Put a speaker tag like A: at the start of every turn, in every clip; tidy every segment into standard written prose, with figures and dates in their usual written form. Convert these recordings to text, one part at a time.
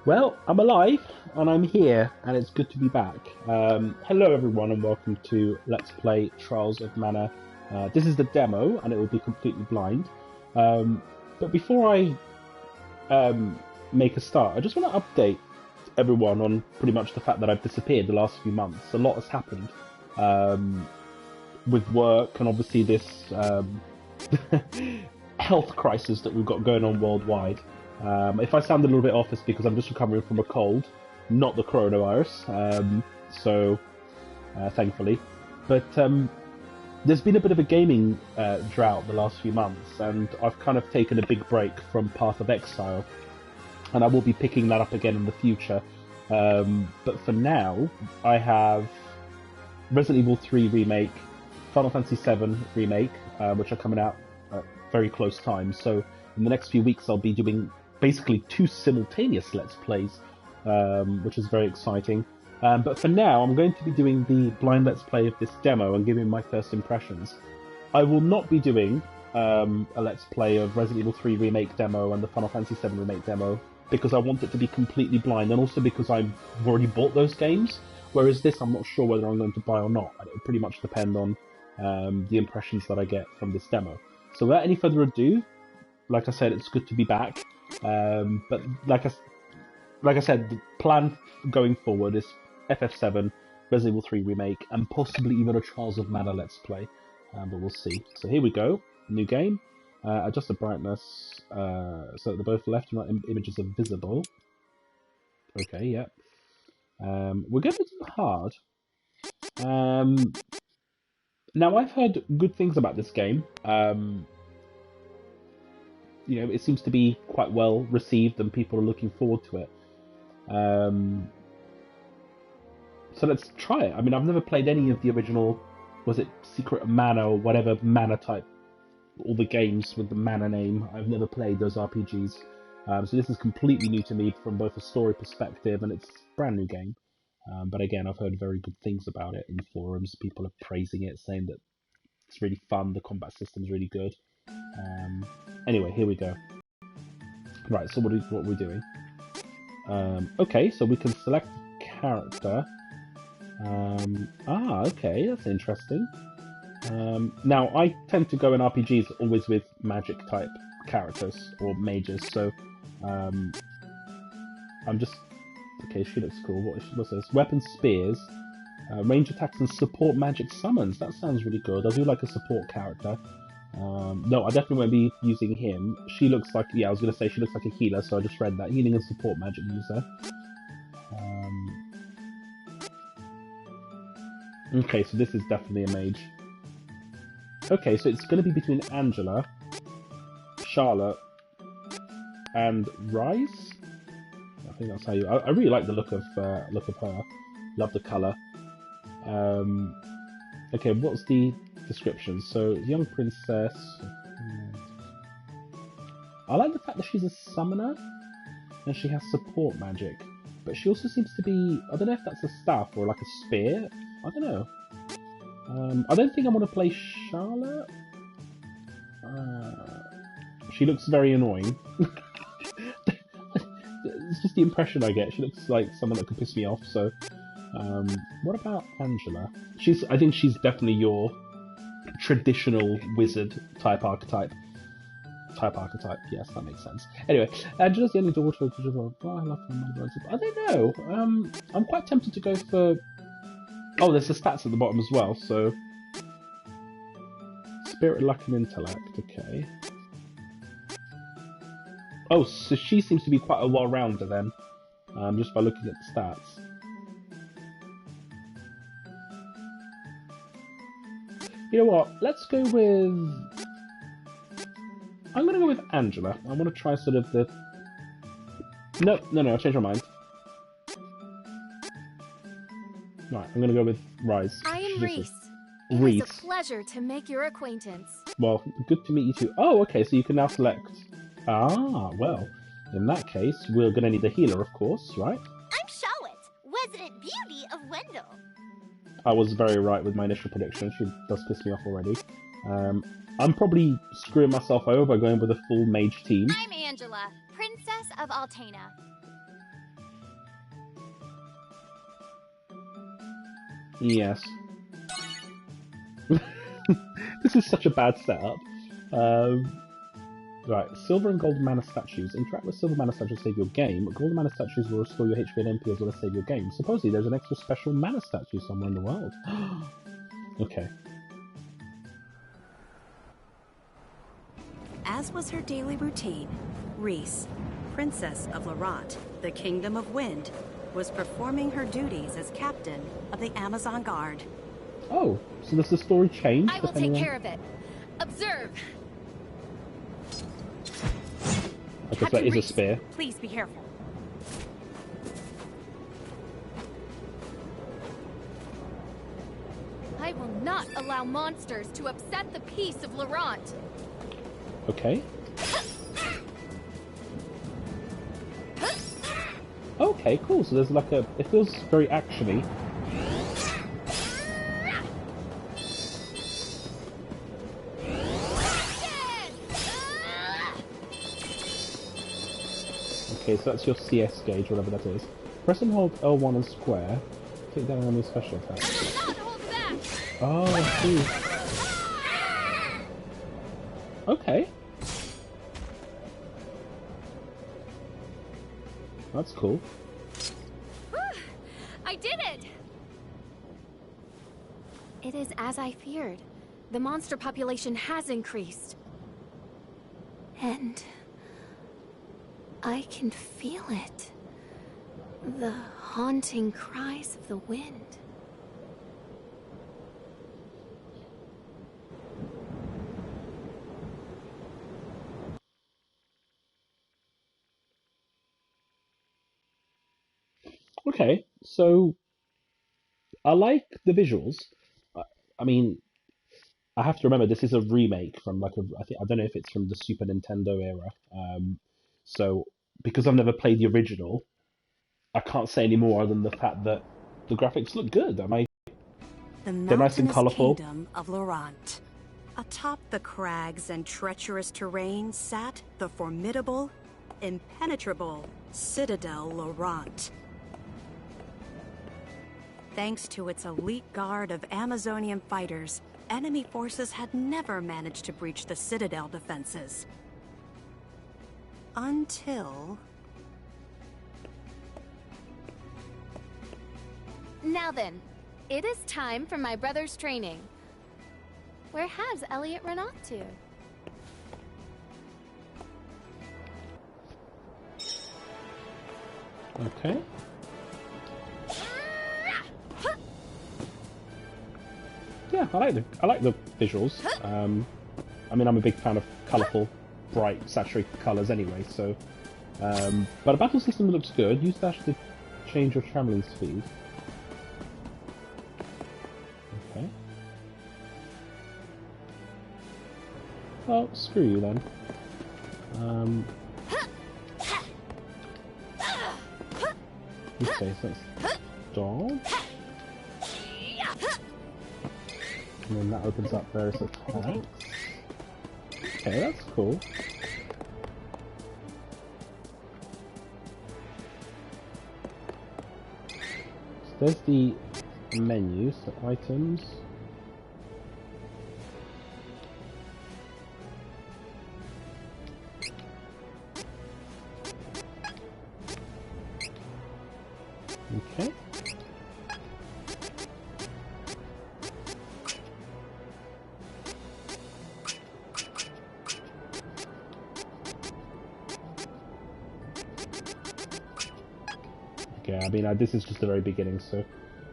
A: Well, I'm alive and I'm here, and it's good to be back. Hello, everyone, and welcome to Let's Play Trials of Mana. This is the demo, and it will be completely blind. But before I make a start, I just want to update everyone on pretty much the fact that I've disappeared the last few months. A lot has happened with work, and obviously this health crisis that we've got going on worldwide. If I sound a little bit off, it's because I'm just recovering from a cold, not the coronavirus. Thankfully, but there's been a bit of a gaming drought the last few months, and I've kind of taken a big break from Path of Exile, and I will be picking that up again in the future. But for now, I have Resident Evil 3 Remake, Final Fantasy 7 Remake, which are coming out at very close time. So in the next few weeks, I'll be doing basically 2 simultaneous Let's Plays, which is very exciting. But for now, I'm going to be doing the blind Let's Play of this demo and giving my first impressions. I will not be doing a Let's Play of Resident Evil 3 Remake demo and the Final Fantasy 7 Remake demo, because I want it to be completely blind, and also because I've already bought those games, whereas this I'm not sure whether I'm going to buy or not. It will pretty much depend on the impressions that I get from this demo. So without any further ado, like I said, it's good to be back. But like I said, the plan going forward is FF7, Resident Evil 3 Remake, and possibly even a Trials of Mana Let's Play. But we'll see. So here we go, new game. Adjust the brightness so that both left and right images are visible. Okay, yep. We're going to do hard. Now, I've heard good things about this game. You know, it seems to be quite well received and people are looking forward to it. So let's try it. I mean, I've never played any of the original, was it Secret of Mana or whatever Mana type, all the games with the Mana name. I've never played those RPGs. So this is completely new to me from both a story perspective, and it's a brand new game. But again, I've heard very good things about it in forums. People are praising it, saying that it's really fun, the combat system's really good. Anyway, here we go. Right, so what are we doing? Okay, so we can select character. Okay, that's interesting. Now, I tend to go in RPGs always with magic type characters, or mages, so I'm just... Okay, she looks cool. What's this? Weapon spears, range attacks and support magic summons. That sounds really good. I do like a support character. No, I definitely won't be using him. She looks like... Yeah, I was going to say she looks like a healer, so I just read that. Healing and support magic user. Okay, so this is definitely a mage. Okay, so it's going to be between Angela, Charlotte, and Rise? I think that's how you... I really like the look of her. Love the colour. Okay, what's the description? So, young princess... I like the fact that she's a summoner, and she has support magic. But she also seems to be... I don't know if that's a staff or like a spear. I don't know. I don't think I want to play Charlotte. She looks very annoying. It's just the impression I get. She looks like someone that could piss me off. So, what about Angela? I think she's definitely your traditional wizard type archetype. Yes, that makes sense. Anyway, Angela's the only daughter of... Oh, I love her. I don't know. I'm quite tempted to go for... Oh, there's the stats at the bottom as well, so... Spirit, luck, and intellect, okay. Oh, so she seems to be quite a well-rounder then, just by looking at the stats. You know what, let's go with... I'm going to go with Angela. I want to try sort of the... No, I changed my mind. Right, I'm going to go with Rise.
B: I am Reese.
A: Reese.
B: It was a pleasure to make your acquaintance.
A: Well, good to meet you too. Oh, okay, so you can now select... Ah, well, in that case, we're going to need a healer, of course, right?
C: I'm Charlotte, resident beauty of Wendell.
A: I was very right with my initial prediction. She does piss me off already. I'm probably screwing myself over by going with a full mage team.
C: I'm Angela, princess of Altena.
A: Yes. This is such a bad setup. Right, silver and gold mana statues. Interact with silver mana statues to save your game. Gold mana statues will restore your HP and MP as well as save your game. Supposedly there's an extra special mana statue somewhere in the world. Okay.
D: As was her daily routine, Reese, Princess of Laurent, the Kingdom of Wind, was performing her duties as captain of the Amazon Guard.
A: Oh, so does the story change?
B: I will take care of it. Observe.
A: Okay, so that is a spear.
D: Please be careful.
B: I will not allow monsters to upset the peace of Laurent.
A: Okay. Okay, cool. So there's like a... It feels very actiony. Okay, so that's your CS gauge, whatever that is. Press and hold L1 and square. Take down on your special attack.
B: I will not hold back.
A: Oh, I see. Okay. That's cool.
B: I did it! It is as I feared. The monster population has increased. And I can feel it. The haunting cries of the wind.
A: Okay, so I like the visuals. I mean, I have to remember this is a remake from like I don't know if it's from the Super Nintendo era. So because I've never played the original, I can't say any more than the fact that the graphics look good.
D: The
A: They're nice and
D: mountainous
A: colourful.
D: kingdom of Laurent. Atop the crags and treacherous terrain sat the formidable, impenetrable Citadel Laurent. Thanks to its elite guard of Amazonian fighters, enemy forces had never managed to breach the Citadel defenses. Until...
B: Now then, it is time for my brother's training. Where has Elliot run off to?
A: Okay. Yeah, I like the visuals. I mean, I'm a big fan of colourful, bright, saturated colours anyway. So, but a battle system looks good. Use dash to change your travelling speed. Okay. Well, screw you then. Okay, so that's dodge. And then that opens up various attacks. Okay, that's cool. So there's the menu, so items. Okay. Okay, I mean, this is just the very beginning, so...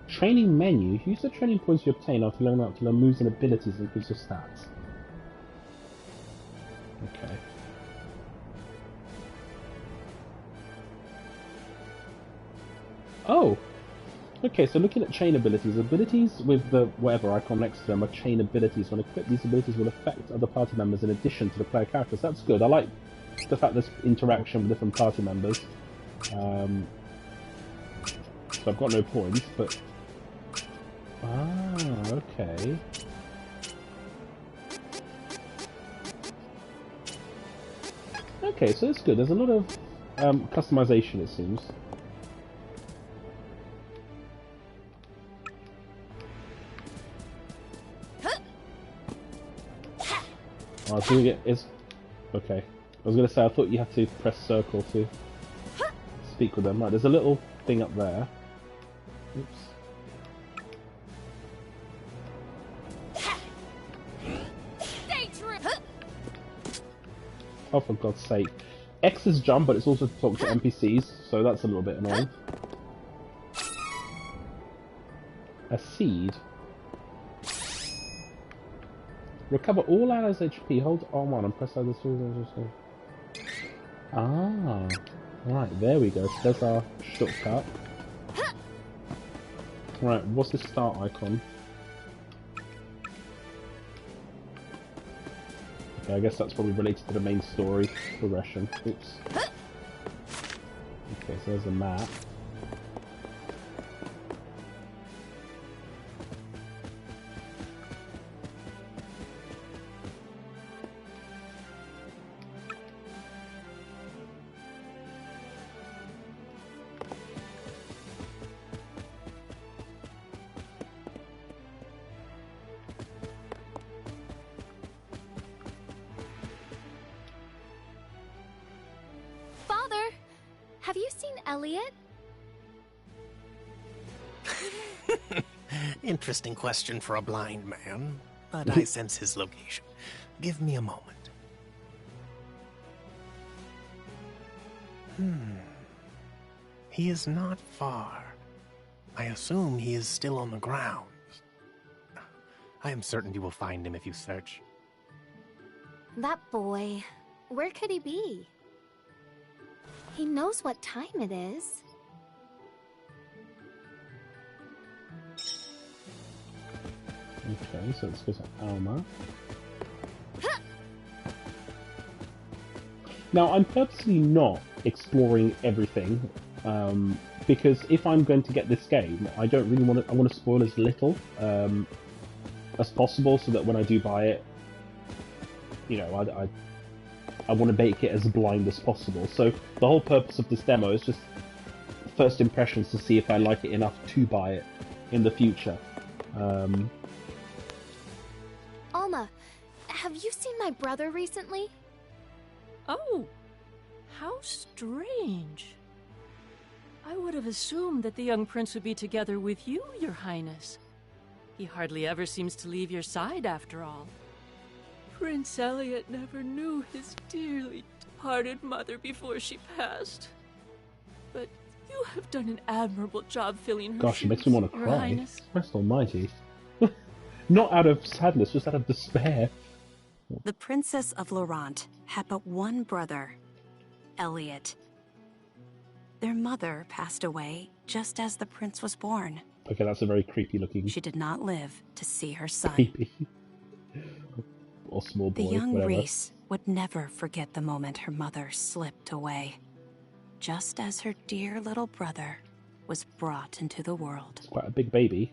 A: Training menu. Use the training points you obtain after leveling up to learn moves and abilities and increase your stats. Okay. Oh! Okay, so looking at chain abilities. Abilities with the whatever icon next to them are chain abilities. When equipped, these abilities will affect other party members in addition to the player characters. That's good. I like the fact there's interaction with different party members. So I've got no points, but... Ah, okay. Okay, so that's good. There's a lot of customization, it seems. I was doing it. Is okay. I was gonna say I thought you had to press circle to speak with them. Right, there's a little thing up there. Oops. Oh, for God's sake. X is jump, but it's also to talk to NPCs, so that's a little bit annoying. A seed. Recover all allies' HP. Hold R1 and press either sword. Ah. Right, there we go. So there's our shortcut. Right, what's the start icon? Okay, I guess that's probably related to the main story progression. Oops. Okay, so there's a map.
B: Have you seen Elliot?
E: Interesting question for a blind man, but I sense his location. Give me a moment. He is not far. I assume he is still on the grounds. I am certain you will find him if you search.
B: That boy. Where could he be? He knows what time it is.
A: Okay, so let's go to Alma. Now, I'm purposely not exploring everything, because if I'm going to get this game, I don't really want to. I want to spoil as little as possible, so that when I do buy it, you know, I want to make it as blind as possible. So the whole purpose of this demo is just first impressions to see if I like it enough to buy it in the future.
B: Alma, have you seen my brother recently?
F: Oh, how strange. I would have assumed that the young prince would be together with you, Your Highness. He hardly ever seems to leave your side, after all. Prince Elliot never knew his dearly departed mother before she passed. But you have done an admirable job filling her
A: Gosh,
F: shoes,
A: it makes me want to
F: Your
A: cry.
F: Highness.
A: Christ almighty. Not out of sadness, just out of despair.
D: The Princess of Laurent had but one brother, Elliot. Their mother passed away just as the prince was born.
A: Okay, that's a very creepy looking.
D: She did not live to see her son.
A: Creepy. Or small boy,
D: The young
A: whatever.
D: Reese would never forget the moment her mother slipped away, just as her dear little brother was brought into the world.
A: It's quite a big baby.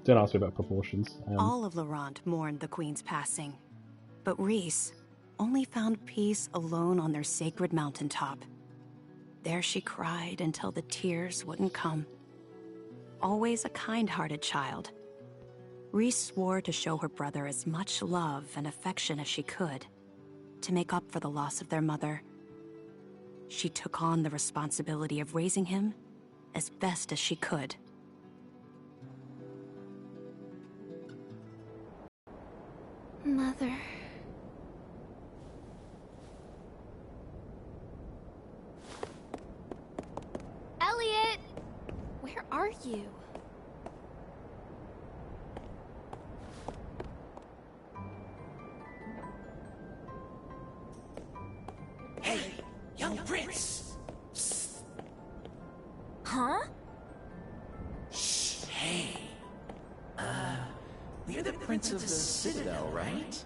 A: Don't ask me about proportions.
D: All of Laurent mourned the queen's passing, but Reese only found peace alone on their sacred mountaintop. There she cried until the tears wouldn't come. Always a kind-hearted child, Reese swore to show her brother as much love and affection as she could, to make up for the loss of their mother. She took on the responsibility of raising him as best as she could.
B: Mother. Elliot! Where are you?
G: Hey, young prince! Psst.
B: Huh?
G: Shh, hey. You're the prince of the Citadel, right?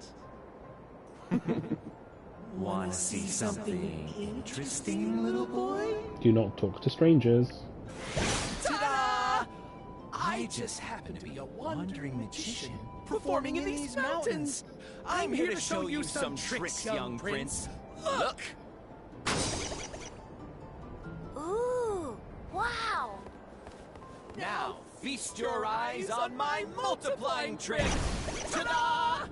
G: Wanna see something interesting, little boy?
A: Do not talk to strangers.
G: Ta-da! I just happen to be a wandering magician performing in these mountains. I'm here to show you some tricks, young prince. Look!
B: Ooh, wow!
G: Now, feast your eyes on my multiplying trick! Ta-da!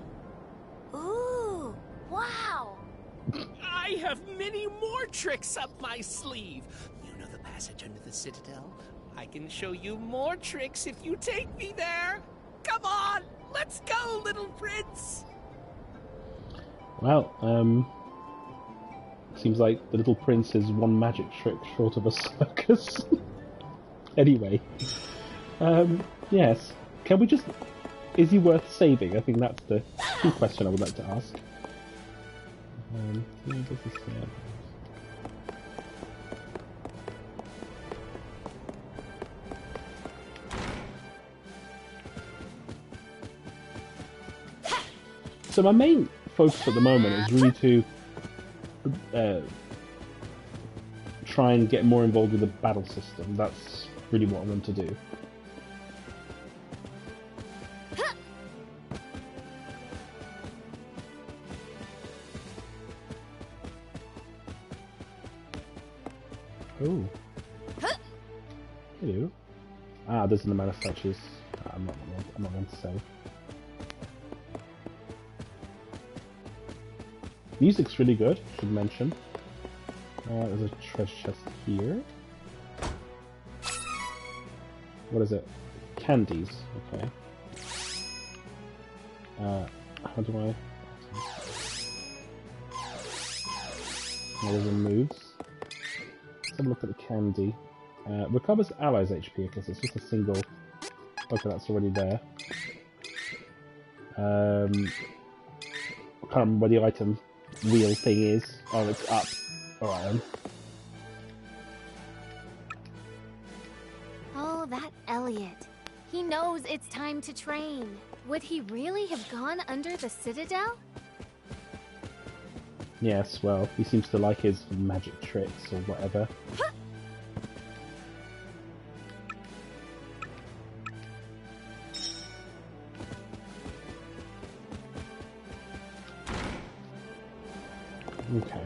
G: have many more tricks up my sleeve. You know the passage under the citadel? I can show you more tricks if you take me there. Come on, let's go, little prince.
A: Well, seems like the little prince is one magic trick short of a circus. Anyway, yes. Can we just... Is he worth saving? I think that's the key question I would like to ask. Where does this say? So my main focus at the moment is really to try and get more involved with the battle system. That's really what I want to do. Oh. Hello. Ah, there's an amount of statues. I'm not going to say. Music's really good, should mention. There's a treasure chest here. What is it? Candies. Okay. How do I... There's a moves. Let's have a look at the candy. Recovers allies' HP, because it's just a single... Okay, that's already there. I can't remember where the item wheel thing is. Oh, it's up. Alright then.
B: Oh, that Elliot. He knows it's time to train. Would he really have gone under the citadel?
A: Yes, well, he seems to like his magic tricks or whatever. Okay.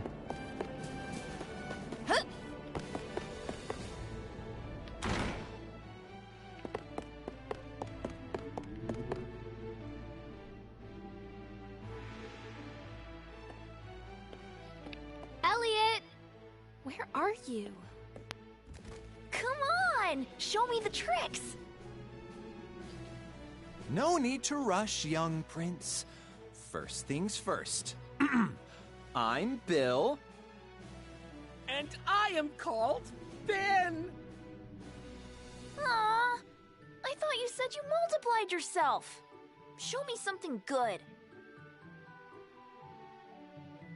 B: Elliot! Where are you?
C: Come on, show me the tricks.
G: No need to rush, young prince. First things first. I'm Bill. And I am called Ben.
C: Aw, I thought you said you multiplied yourself. Show me something good.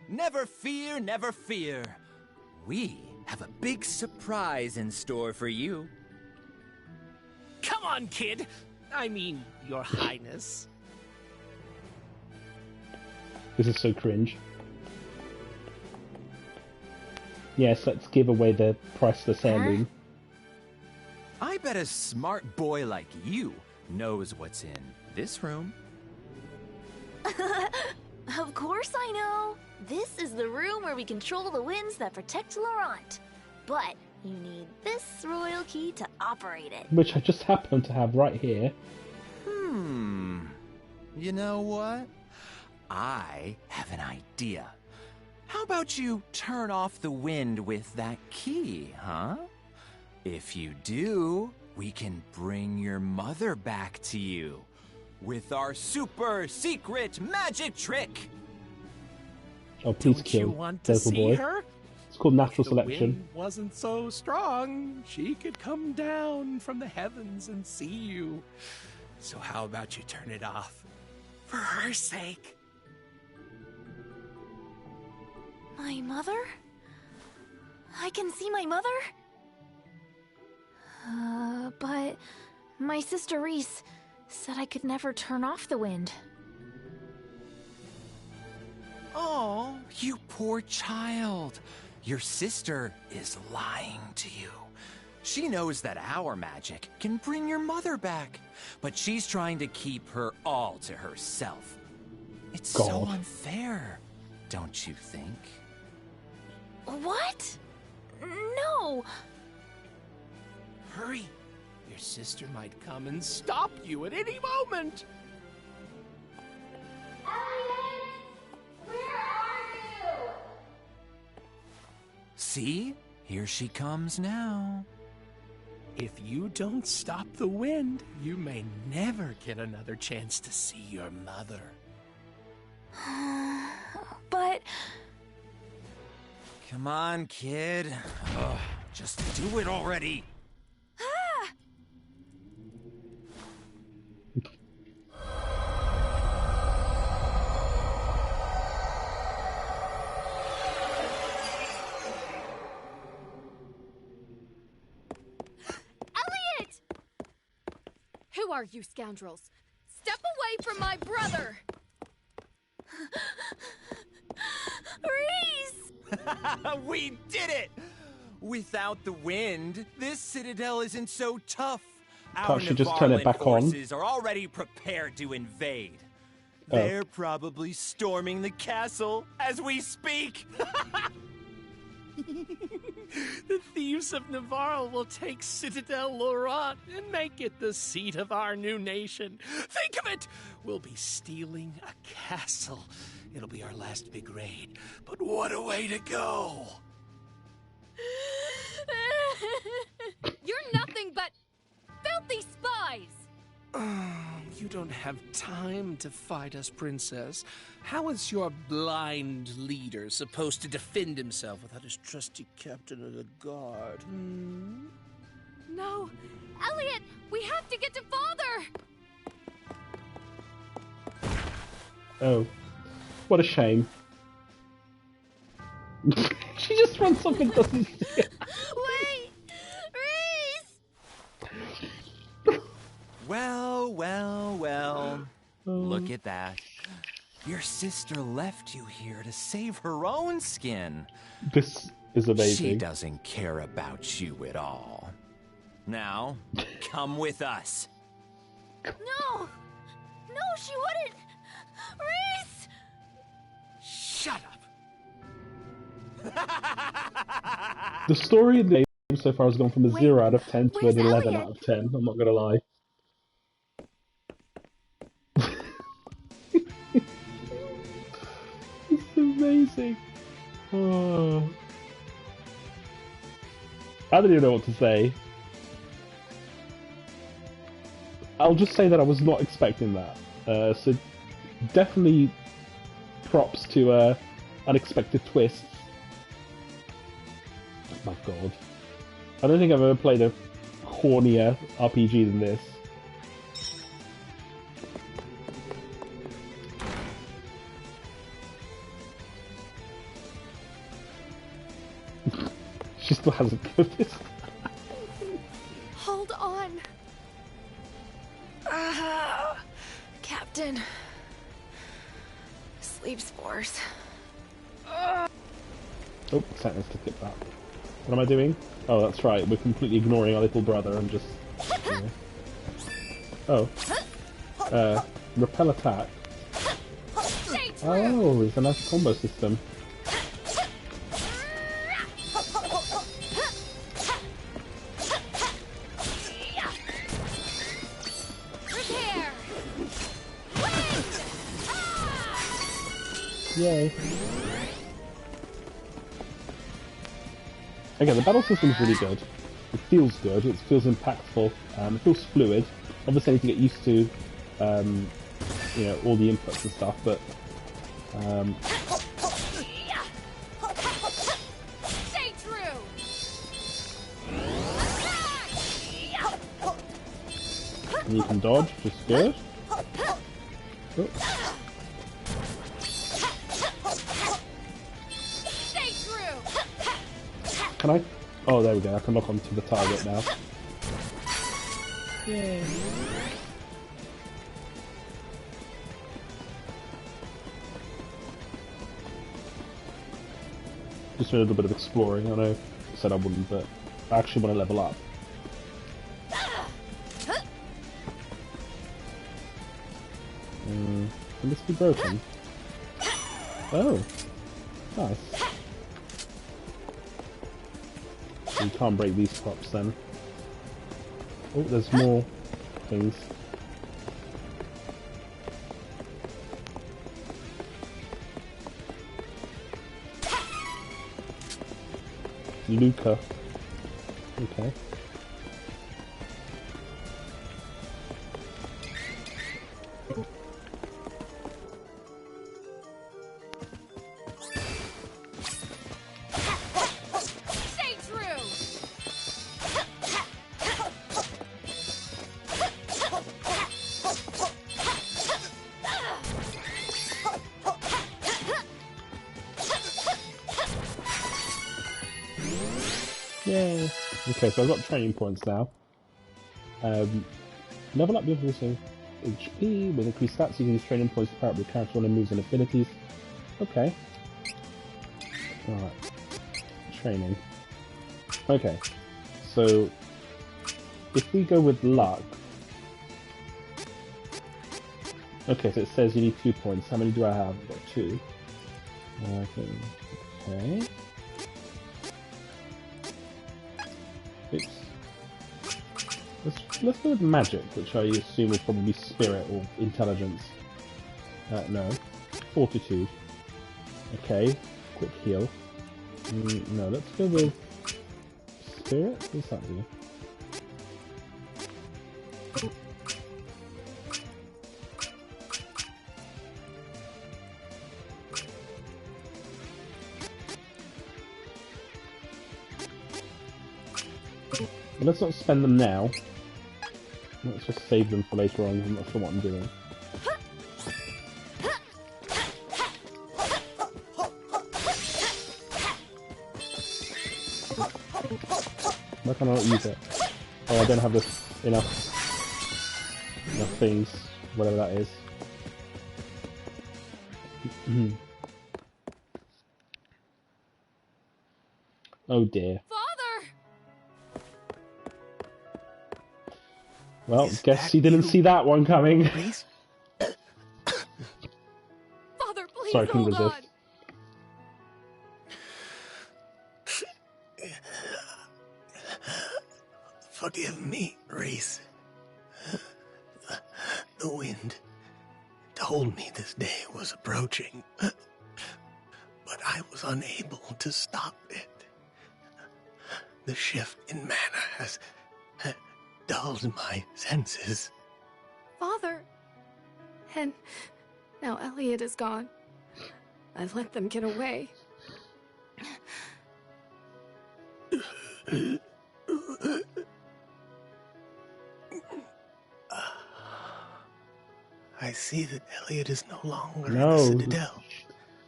G: Never fear, never fear. We have a big surprise in store for you. Come on, kid. I mean, your highness.
A: This is so cringe. Yes, let's give away the priceless heirloom.
G: I bet a smart boy like you knows what's in this room.
C: Of course I know. This is the room where we control the winds that protect Laurent. But you need this royal key to operate it.
A: Which I just happen to have right here.
G: You know what? I have an idea. How about you turn off the wind with that key, huh? If you do, we can bring your mother back to you with our super secret magic trick.
A: Oh, please
G: Don't
A: kill
G: you want to
A: the little
G: see
A: boy.
G: her?
A: It's called natural
G: If the
A: selection.
G: wind wasn't so strong, she could come down from the heavens and see you. So how about you turn it off? For her sake.
C: My mother? I can see my mother? But my sister Reese said I could never turn off the wind.
G: Oh, you poor child. Your sister is lying to you. She knows that our magic can bring your mother back, but she's trying to keep her all to herself. It's so
A: God.
G: unfair, don't you think?
C: What? No!
G: Hurry! Your sister might come and stop you at any moment!
C: Elliot! Where are you?
G: See? Here she comes now.
E: If you don't stop the wind, you may never get another chance to see your mother.
C: But
G: Come on, kid. Ugh, just do it already.
C: Elliot!
B: Who are you scoundrels? Step away from my brother!
C: Reese!
G: We did it! Without the wind, this citadel isn't so tough.
A: Can't she just turn it back on?
G: Forces are already prepared to invade. They're probably storming the castle as we speak.
E: The thieves of Navarre will take Citadel Laurent and make it the seat of our new nation. Think of it! We'll be stealing a castle. It'll be our last big raid, but what a way to go!
B: You're nothing but filthy spies!
E: You don't have time to fight us, Princess. How is your blind leader supposed to defend himself without his trusty captain of the guard?
B: No! Elliot! We have to get to father!
A: Oh. What a shame. She just runs off and doesn't see it.
C: Wait! Reese!
G: Well, well, well. Look at that. Your sister left you here to save her own skin.
A: This is amazing.
G: She doesn't care about you at all. Now, come with us.
C: No! No, she wouldn't! Reese!
G: Shut up.
A: The story of the game so far has gone from a 0 out of 10 to an
C: where's
A: 11
C: Elliot?
A: out of 10. I'm not gonna lie. It's amazing. Oh. I don't even know what to say. I'll just say that I was not expecting that. So definitely props to unexpected twists. Oh my god. I don't think I've ever played a cornier RPG than this. She still hasn't put this.
B: Hold on! Captain. Sleep spores.
A: Oh, Saturn's to tip that. What am I doing? Oh, that's right. We're completely ignoring our little brother and just. Oh. Repel attack. Oh, it's a nice combo system.
B: Repair!
A: Yay. Again, the battle system is really good. It feels good, it feels impactful, it feels fluid. Obviously I need to get used to, you know, all the inputs and stuff, but...
B: Stay true!
A: And you can dodge, which is good. Oh.
B: Stay true!
A: Can I? Oh, there we go. I can lock onto the target now. Yay. Just doing a little bit of exploring. I know I said I wouldn't, but I actually want to level up. Can this be broken? Oh, nice. So you can't break these props then. Oh, there's more things. Luca. Okay.
C: Stay true!
A: Yay! Okay, so I've got training points now. Level up your also HP with increased stats. You can use training points to power up your character on moves and abilities. Okay. Alright. Training. Okay. So, if we go with luck... Okay, so it says you need 2 points. How many do I have? I've got 2. Okay. Oops. Let's go with magic, which I assume will probably be spirit or intelligence. No. Fortitude. Okay. Quick heal. No, let's go with spirit? What's that do? Well, let's not spend them now. Let's just save them for later on. I'm not sure what I'm doing. Why can't I not use it? Oh, I don't have enough things, whatever that is. Oh dear. Well, guess he didn't see that one coming.
E: Please?
C: Father, please
A: Sorry, I couldn't
C: hold
A: resist.
E: Forgive me, Reese. The wind told me this day was approaching, but I was unable to stop it. The shift in mana has dulled my senses.
B: Father! And now Elliot is gone. I let them get away.
E: I see that Elliot is no longer
A: No.
E: in the Citadel.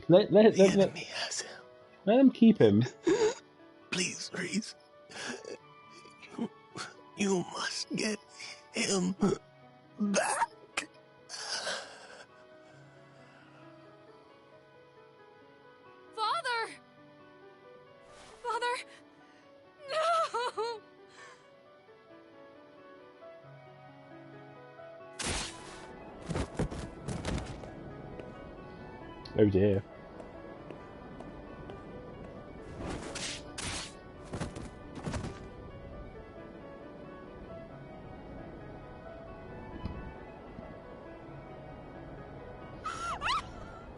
A: Let
E: The enemy has him.
A: let him keep him.
E: Please, Reese. You must get him back.
C: Father! Father! No!
A: Oh dear.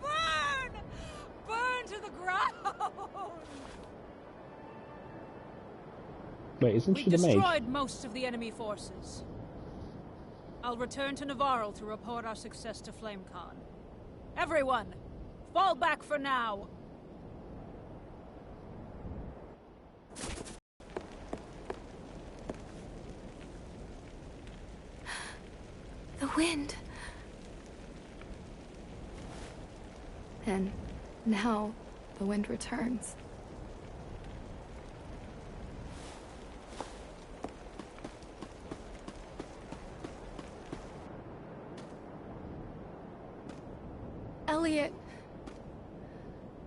F: Burn! Burn to the ground!
A: Wait, isn't
F: We
A: she the mage?
F: destroyed most of the enemy forces. I'll return to Navarro to report our success to FlameCon. Everyone, fall back for now!
B: The wind. And now the wind returns. Elliot,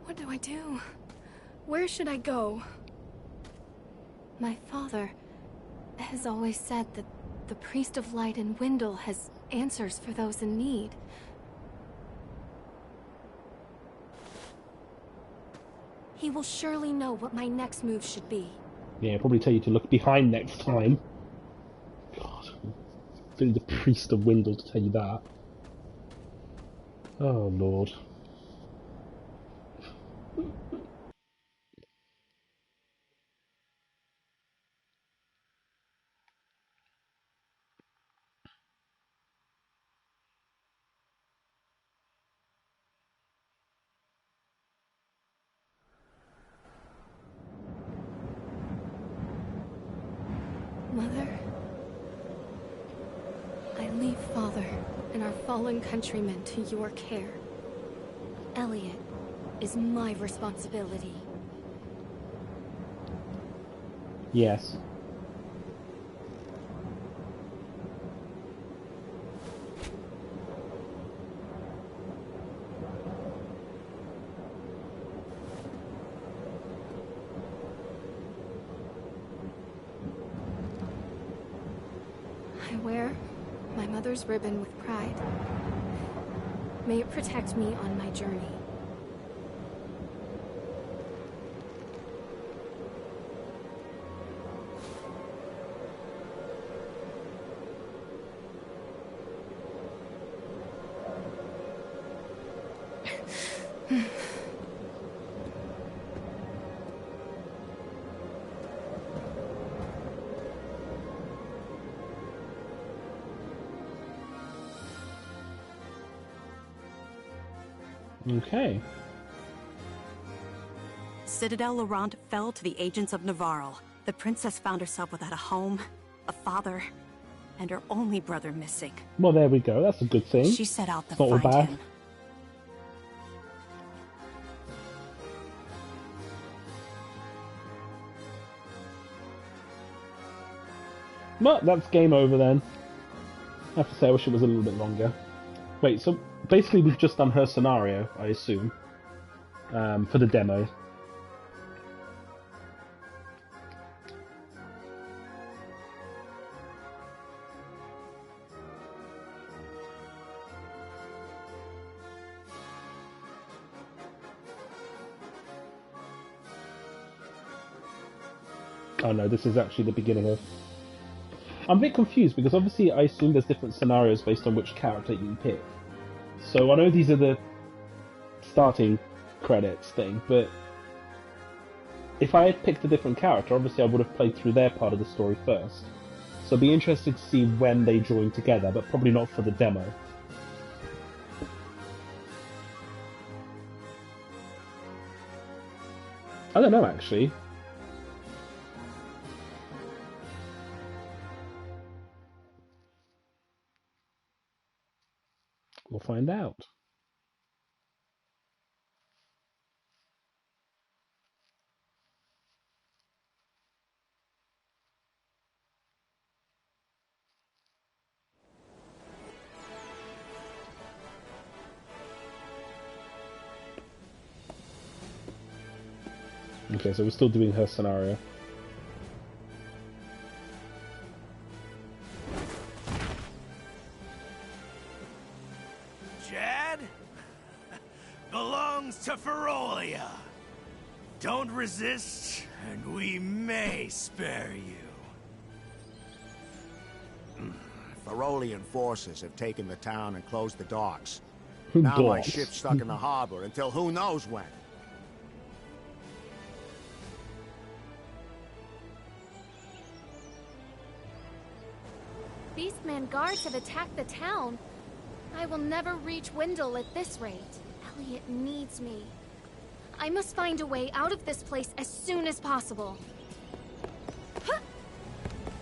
B: what do I do? Where should I go? My father has always said that the Priest of Light in Windle has answers for those in need. He will surely know what my next move should be.
A: Yeah, probably tell you to look behind next time. God. Really the priest of Windle to tell you that. Oh lord.
B: Mother, I leave Father and our fallen countrymen to your care. Elliot is my responsibility.
A: Yes.
B: I wear my mother's ribbon with pride. May it protect me on my journey.
A: Okay.
D: Citadel Laurent fell to the agents of Navarro. The princess found herself without a home, a father, and her only brother missing.
A: Well, there we go. That's a good thing.
D: She set out to
A: It's not all
D: find
A: bad.
D: him.
A: Well, that's game over then. I have to say, I wish it was a little bit longer. Wait, so basically we've just done her scenario, I assume, for the demo. Oh no, this is actually the beginning of... I'm a bit confused because obviously I assume there's different scenarios based on which character you pick. So I know these are the starting credits thing, but if I had picked a different character, obviously I would have played through their part of the story first. So I'd be interested to see when they join together, but probably not for the demo. I don't know actually. We'll find out. Okay, so we're still doing her scenario.
H: Jad? Belongs to Ferolia. Don't resist, and we may spare you.
I: Ferolian forces have taken the town and closed the docks. Now my
A: Docks.
I: ship's stuck in the harbor until who knows when.
B: Beastman guards have attacked the town. I will never reach Wendell at this rate. Elliot needs me. I must find a way out of this place as soon as possible.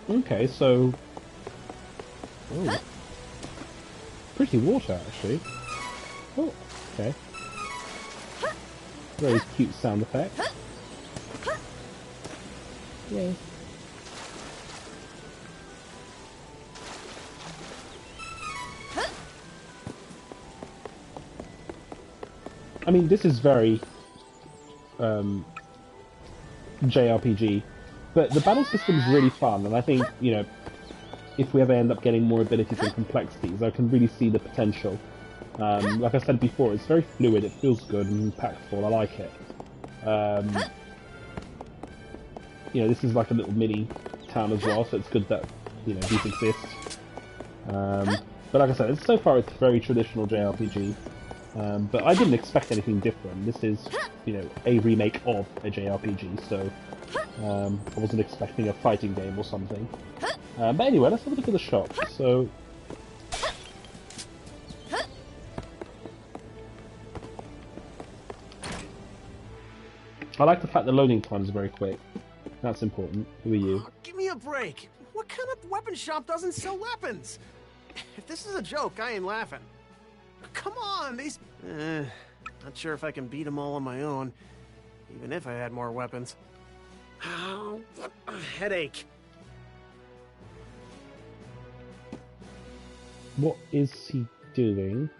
A: Okay, so... Oh. Pretty water, actually. Oh, okay. Very cute sound effect. Yay. I mean, this is very JRPG, but the battle system is really fun, and I think, you know, if we ever end up getting more abilities and complexities, I can really see the potential. Like I said before, it's very fluid, it feels good and impactful, I like it. You know, this is like a little mini town as well, so it's good that, you know, these exist. But like I said, so far it's very traditional JRPG. But I didn't expect anything different. This is, you know, a remake of a JRPG, so I wasn't expecting a fighting game or something. But anyway, let's have a look at the shop. So, I like the fact the loading time is very quick. That's important. Who are you?
H: Give me a break. What
J: What kind of weapon shop doesn't sell weapons? If this is a joke, I ain't laughing. Come on, these... not sure if I can beat them all on my own, even if I had more weapons. Oh, a headache.
A: What is he doing?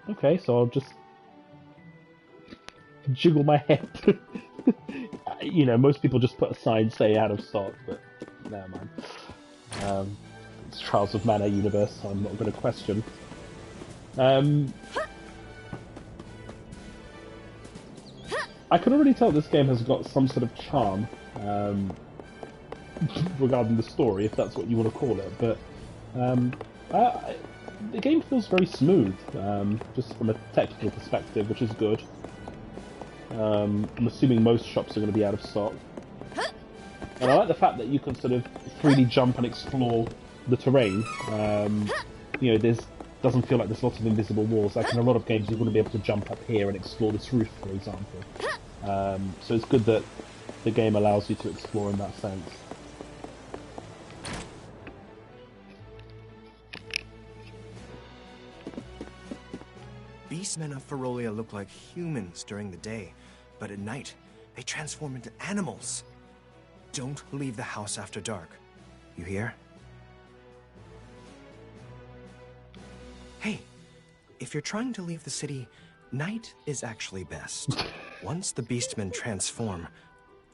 A: Okay, so I'll just jiggle my head. You know, most people just put a sign say out of stock, but never mind. It's Trials of Mana universe, so I'm not going to question. I can already tell this game has got some sort of charm regarding the story, if that's what you want to call it, but the game feels very smooth, just from a technical perspective, which is good. I'm assuming most shops are going to be out of stock. And I like the fact that you can sort of freely jump and explore the terrain. You know, doesn't feel like there's lots of invisible walls. Like in a lot of games, you're going to be able to jump up here and explore this roof, for example. So it's good that the game allows you to explore in that sense.
K: Beastmen of Ferolia look like humans during the day, but at night, they transform into animals. Don't leave the house after dark. You hear? Hey, if you're trying to leave the city, night is actually best. Once the beastmen transform,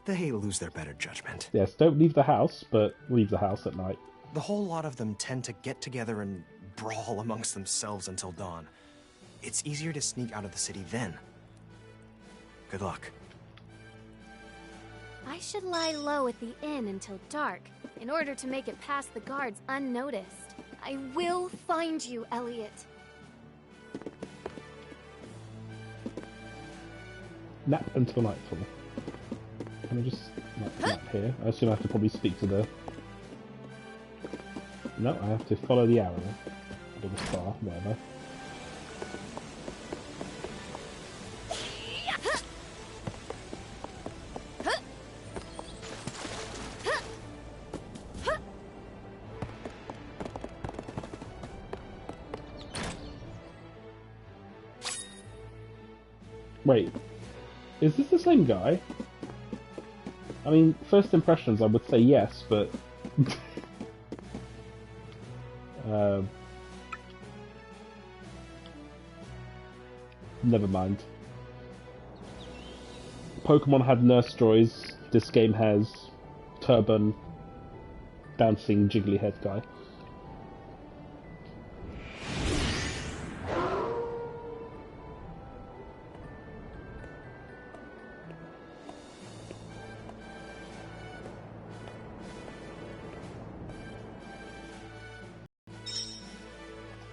K: they lose their better judgment.
A: Yes, don't leave the house, but leave the house at night.
K: The whole lot of them tend to get together and brawl amongst themselves until dawn. It's easier to sneak out of the city then. Good luck.
B: I should lie low at the inn until dark, in order to make it past the guards unnoticed. I will find you, Elliot.
A: Nap until nightfall. Can I just nap here? I assume I have to probably speak to the... No, I have to follow the arrow. Or the star, whatever. Wait, is this the same guy? I mean, first impressions I would say yes, but... never mind. Pokemon had nurse joys, this game has turban, bouncing jiggly head guy.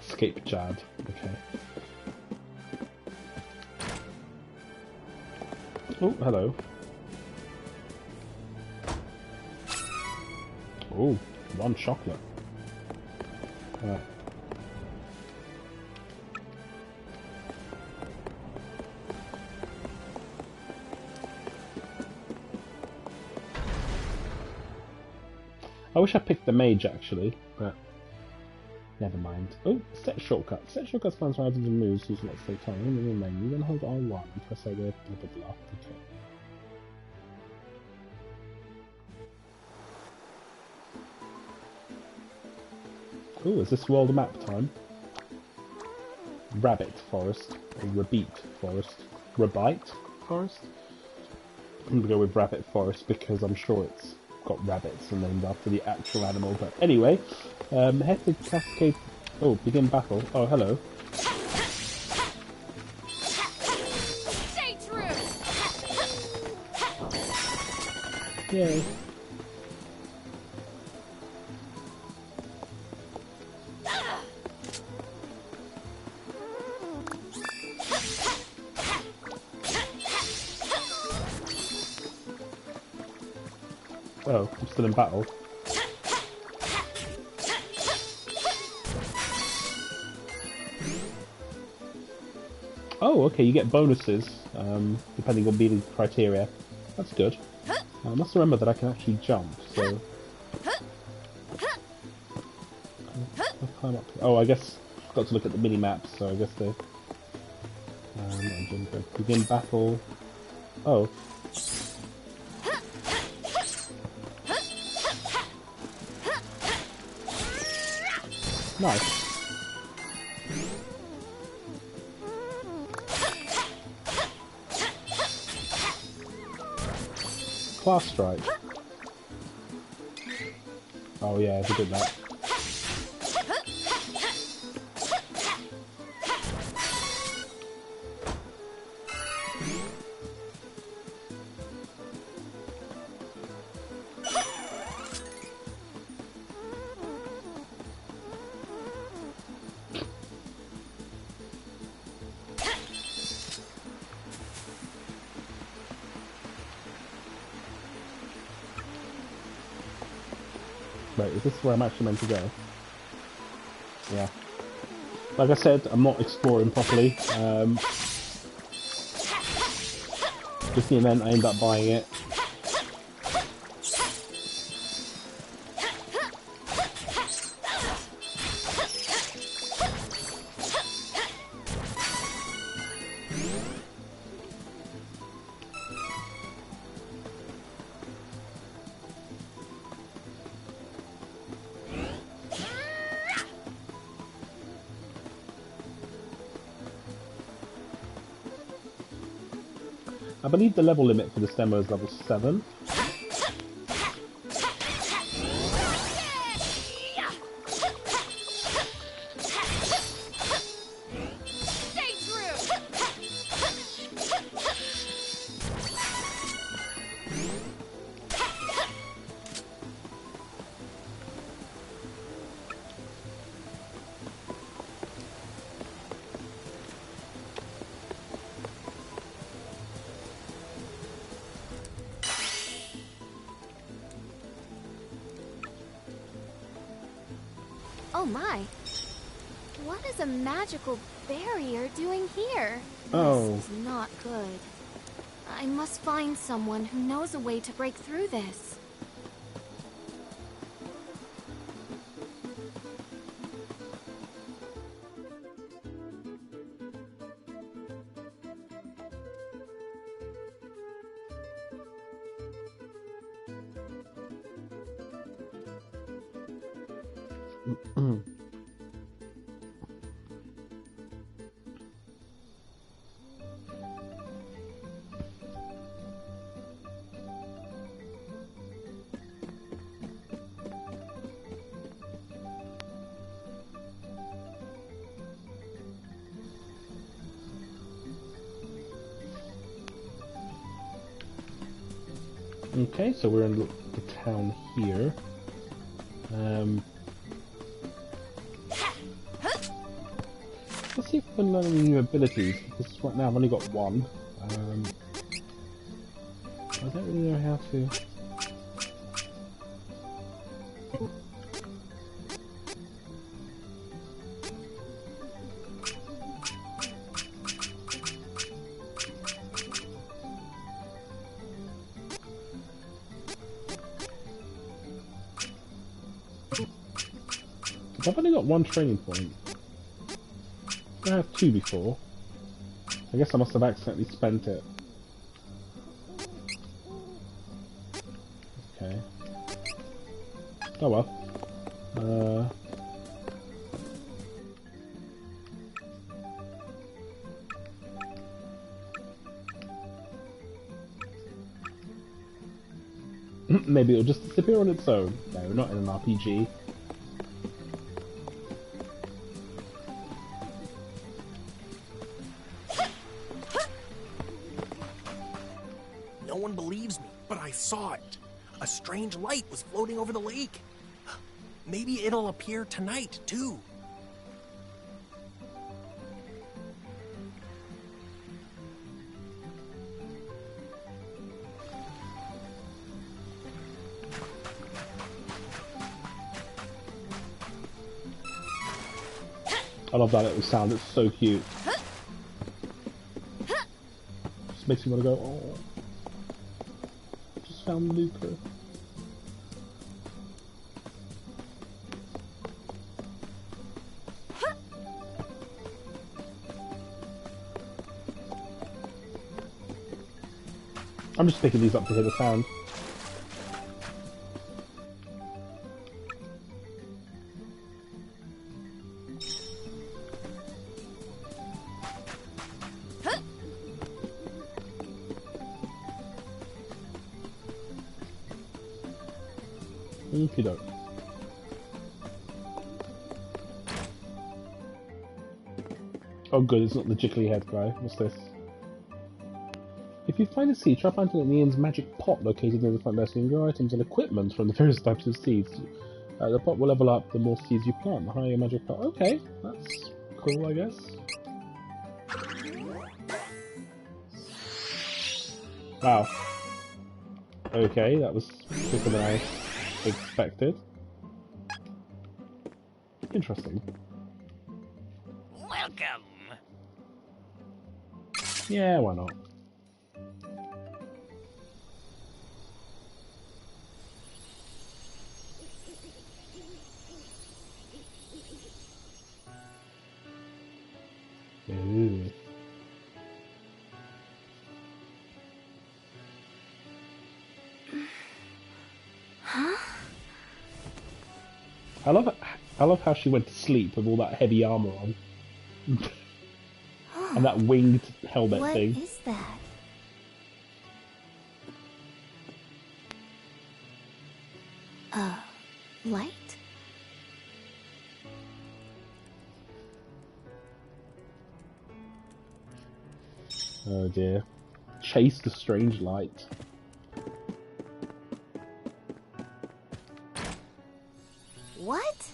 A: Escape Jad, okay. Oh, hello. Oh, one chocolate. I wish I picked the mage actually, but never mind. Oh, set shortcut. Set shortcuts plans for items and moves using let's say time. In the menu, then hold R1 and press over blah blah blah. Okay. Oh, is this world map time? Rabbit Forest. Or Rabbit Forest. Rabbite Forest? I'm gonna go with Rabbit Forest because I'm sure it's got rabbits and named after the actual animal. But anyway, head to Cascade... Oh, begin battle. Oh, hello.
B: Stay true.
A: Yay. Oh, I'm still in battle. Oh, okay, you get bonuses, depending on meeting criteria. That's good. I must remember that I can actually jump, so... I'll climb up. Oh, I guess I forgot to look at the mini-maps, so I guess they... begin battle... Oh. Nice. Class strike. Oh yeah, we did that. Wait, is this where I'm actually meant to go? Yeah. Like I said, I'm not exploring properly. Just the event, I end up buying it. I believe the level limit for this demo is level 7.
B: Oh my. What is a magical barrier doing here?
A: Oh.
B: This is not good. I must find someone who knows a way to break through this. Okay, so we're in the town here. Let's see if we can learn any new abilities, because right now I've only got one. I don't really know how to... I've only got one training point. I have two before. I guess I must have accidentally spent it. Okay. Oh well. Maybe it'll just disappear on its own. No, we're not in an RPG.
K: No one believes me, but I saw it. A strange light was floating over the lake. Maybe it'll appear tonight, too.
A: I love that little sound, it's so cute. Just makes me want to go, oh. Just Found Luca. I'm just picking these up to hear the sound. Okey-doke. Oh good, it's not the jiggly head guy. What's this? If you find a seed, try planting it in Ian's magic pot located near the front desk and grow items and equipment from the various types of seeds. The pot will level up the more seeds you plant, the higher your magic pot. Okay, that's cool, I guess. Wow. Okay, that was quicker than I expected. Interesting.
E: Welcome.
A: Yeah, why not? Ooh.
B: Huh?
A: I love how she went to sleep with all that heavy armor on. And that winged helmet thing.
B: What is that? Light?
A: Oh dear. Chase the strange light.
C: What?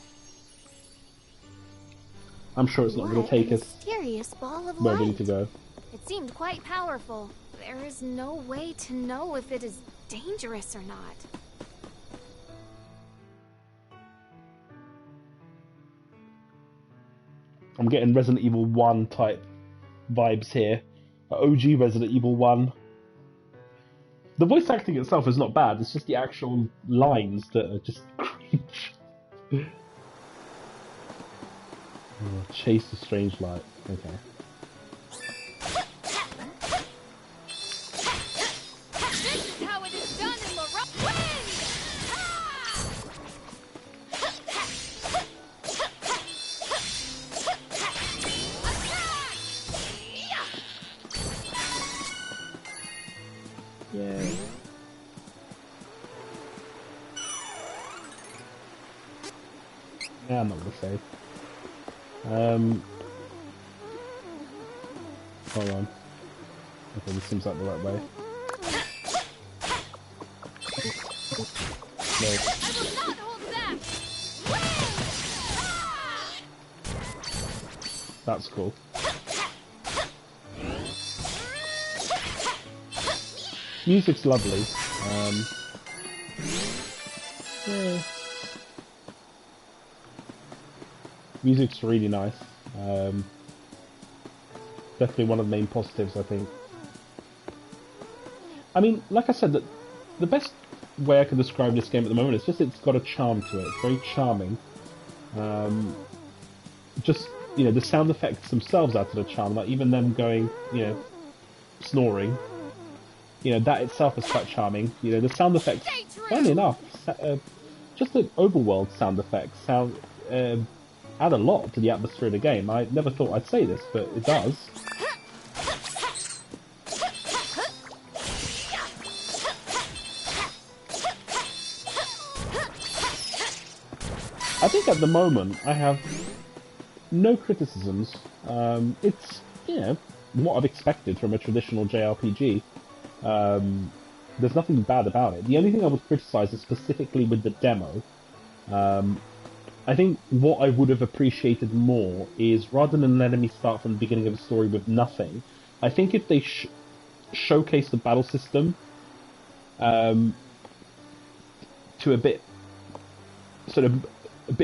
A: I'm sure it's not going to take us
C: Mysterious ball of
A: where we
C: light.
A: need to go.
C: It seemed quite powerful.
B: There is no way to know if it is dangerous or not.
A: I'm getting Resident Evil 1 type vibes here. OG Resident Evil 1. The voice acting itself is not bad, it's just the actual lines that are just cringe. Oh, chase the strange light. Okay.
B: This is how it is done in Laurent.
A: Yay. Yeah, I'm not gonna save. Hold on. Okay, this seems like the right way. No.
B: I will not hold back.
A: That's cool. Music's lovely. Yeah. Music's really nice. Definitely one of the main positives, I think. I mean, like I said, the best way I can describe this game at the moment is just it's got a charm to it. It's very charming. Just, you know, the sound effects themselves add to the charm. Like, even them going, you know, snoring. You know, that itself is quite charming. You know, the sound effects, funny enough, just the overworld sound effects add a lot to the atmosphere of the game. I never thought I'd say this, but it does. I think at the moment I have no criticisms. It's, you know, what I've expected from a traditional JRPG. There's nothing bad about it. The only thing I would criticize is specifically with the demo. I think what I would have appreciated more is, rather than letting me start from the beginning of the story with nothing, I think if they showcase the battle system to a bit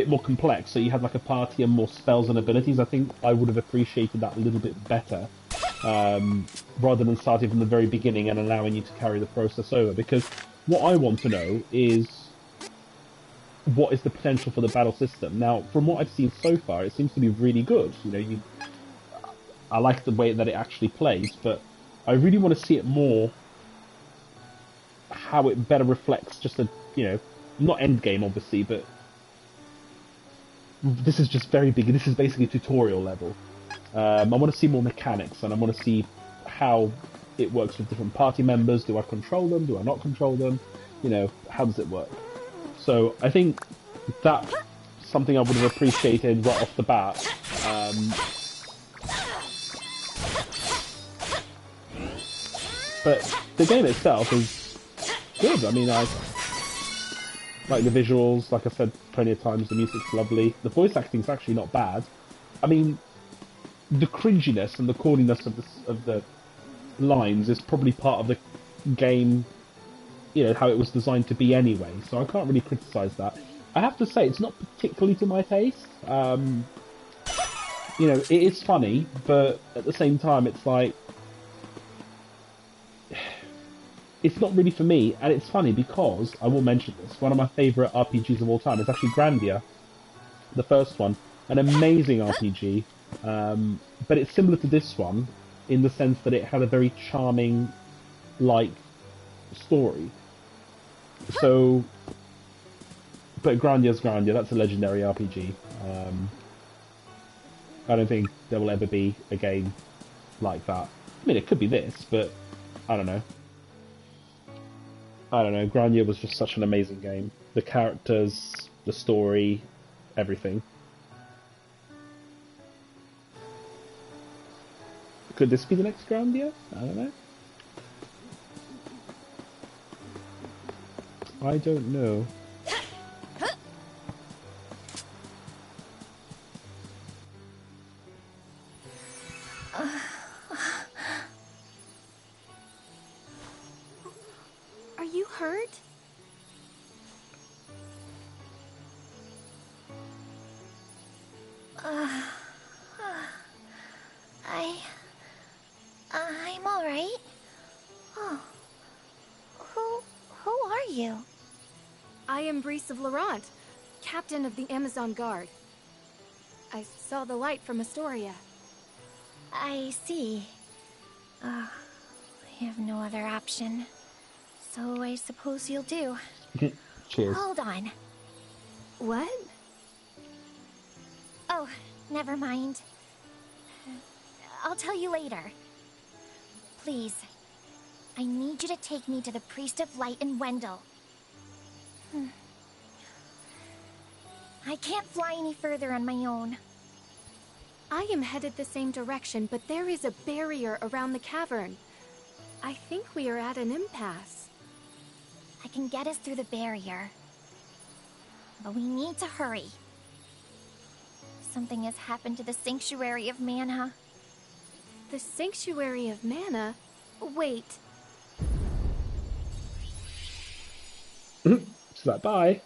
A: more complex, so you had like a party and more spells and abilities, I think I would have appreciated that a little bit better, rather than starting from the very beginning and allowing you to carry the process over. Because what I want to know is what is the potential for the battle system. Now, from what I've seen so far, it seems to be really good. You know, I like the way that it actually plays, but I really want to see it more, how it better reflects just a, you know, not endgame obviously, but this is just very big. This is basically tutorial level. I want to see more mechanics, and I want to see how it works with different party members. Do I control them? Do I not control them? You know, how does it work? So I think that's something I would have appreciated right off the bat. But the game itself is good. I mean, I like the visuals. Like I said plenty of times, the music's lovely. The voice acting's actually not bad. I mean, the cringiness and the corniness of the lines is probably part of the game, you know, how it was designed to be anyway, so I can't really criticise that. I have to say, it's not particularly to my taste. You know, it is funny, but at the same time, it's like, it's not really for me, and it's funny because, I will mention this, one of my favourite RPGs of all time is actually Grandia, the first one. An amazing RPG, but it's similar to this one, in the sense that it had a very charming, like, story. So, but Grandia's Grandia, that's a legendary RPG. I don't think there will ever be a game like that. I mean, it could be this, but I don't know. I don't know, Grandia was just such an amazing game. The characters, the story, everything. Could this be the next Grandia? I don't know. I don't know.
B: Are you hurt?
C: I'm all right. Oh, who are you?
B: I am Brice of Laurent, captain of the Amazon Guard. I saw the light from Astoria.
C: I see. I have no other option. So I suppose you'll do.
A: Cheers.
C: Hold on.
B: What?
C: Oh, never mind. I'll tell you later. Please, I need you to take me to the Priest of Light in Wendell. I can't fly any further on my own.
B: I am headed the same direction, but there is a barrier around the cavern. I think we are at an impasse.
C: I can get us through the barrier. But we need to hurry. Something has happened to the Sanctuary of Mana.
B: The Sanctuary of Mana? Wait.
A: She's like, bye.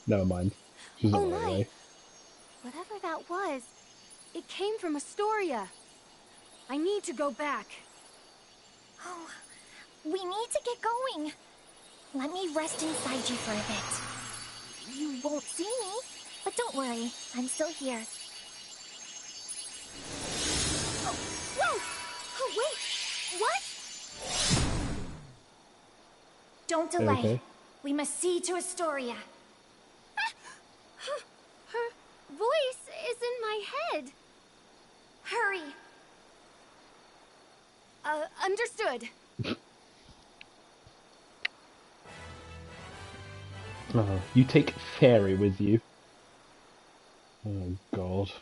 A: Never mind. She's
B: Oh
A: not that
B: my!
A: way.
B: Whatever that was, it came from Astoria. I need to go back.
C: Oh, we need to get going. Let me rest inside you for a bit. You won't see me, but don't worry, I'm still here. Oh, whoa! Oh, wait! What? Don't delay.
A: Okay.
C: We must see to Astoria.
B: Her voice is in my head.
C: Hurry!
B: Understood.
A: Oh, you take Fairy with you. Oh, God.